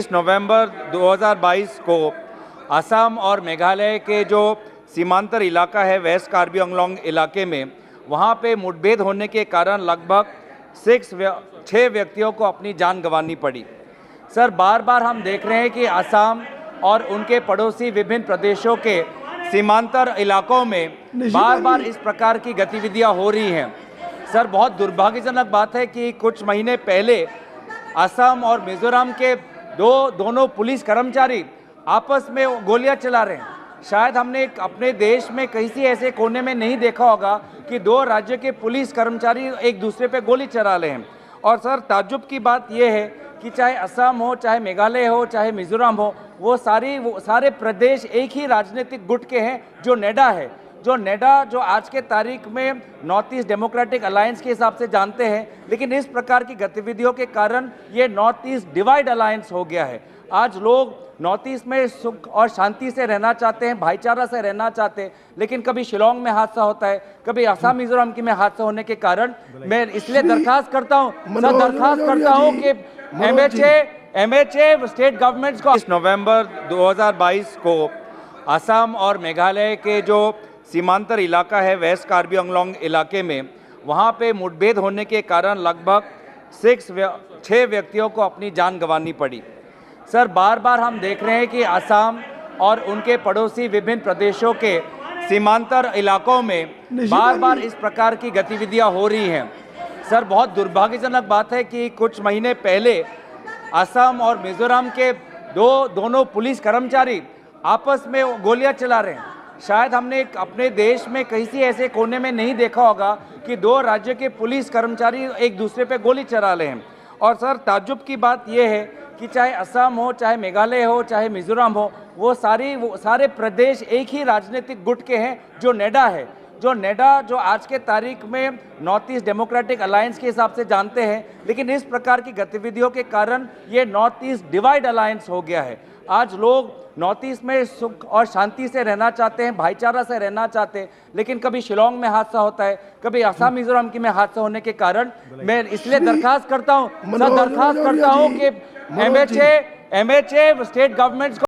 21 नवंबर 2022 को असम और मेघालय के जो सीमांतर इलाका है वेस्ट कार्बी आंगलोंग इलाके में, वहाँ पे मुठभेड़ होने के कारण लगभग 6 व्यक्तियों को अपनी जान गंवानी पड़ी। सर, बार बार हम देख रहे हैं कि असम और उनके पड़ोसी विभिन्न प्रदेशों के सीमांतर इलाकों में बार बार इस प्रकार की गतिविधियां हो रही हैं। सर, बहुत दुर्भाग्यजनक बात है कि कुछ महीने पहले असम और मिजोरम के दोनों पुलिस कर्मचारी आपस में गोलियां चला रहे हैं। शायद हमने अपने देश में किसी ऐसे कोने में नहीं देखा होगा कि दो राज्य के पुलिस कर्मचारी एक दूसरे पे गोली चला रहे हैं। और सर, ताज्जुब की बात यह है कि चाहे असम हो, चाहे मेघालय हो, चाहे मिजोरम हो, वो सारे प्रदेश एक ही राजनीतिक गुट के हैं जो नेडा है। जो आज के तारीख में नॉर्थ ईस्ट डेमोक्रेटिक अलायंस के हिसाब से जानते हैं, लेकिन इस प्रकार की गतिविधियों के कारण ये नॉर्थ ईस्ट डिवाइड अलायंस हो गया है। आज लोग नॉर्थ ईस्ट में सुख और शांति से रहना चाहते हैं, भाईचारा से रहना चाहते हैं, लेकिन कभी शिलोंग में हादसा होता है, कभी असम मिजोरम में हादसा होने के कारण मैं इसलिए दरखास्त करता हूं कि MHA स्टेट गवर्नमेंट्स को 21 नवंबर 2022 को असम और मेघालय के जो सीमांतर इलाका है वेस्ट कार्बी आंगलोंग इलाके में, वहाँ पे मुठभेड़ होने के कारण लगभग 6 व्यक्तियों को अपनी जान गंवानी पड़ी। सर, बार बार हम देख रहे हैं कि असम और उनके पड़ोसी विभिन्न प्रदेशों के सीमांतर इलाकों में बार बार इस प्रकार की गतिविधियां हो रही हैं। सर, बहुत दुर्भाग्यजनक बात है कि कुछ महीने पहले असम और मिजोरम के दोनों पुलिस कर्मचारी आपस में गोलियां चला रहे हैं। शायद हमने अपने देश में किसी ऐसे कोने में नहीं देखा होगा कि दो राज्य के पुलिस कर्मचारी एक दूसरे पे गोली चला रहे हैं। और सर, ताज्जुब की बात यह है कि चाहे असम हो, चाहे मेघालय हो, चाहे मिजोरम हो, वो सारे प्रदेश एक ही राजनीतिक गुट के हैं जो नेडा है। जो आज के तारीख में नॉर्थ ईस्ट डेमोक्रेटिक अलायंस के हिसाब से जानते हैं, लेकिन इस प्रकार की गतिविधियों के कारण ये नॉर्थ ईस्ट डिवाइड अलायंस हो गया है। आज लोग नॉर्थ ईस्ट में सुख और शांति से रहना चाहते हैं, भाईचारा से रहना चाहते हैं, लेकिन कभी शिलोंग में हादसा होता है, कभी असम मिजोरम में हादसा होने के कारण मैं इसलिए दरखास्त करता हूं कि MHA स्टेट गवर्नमेंट्स को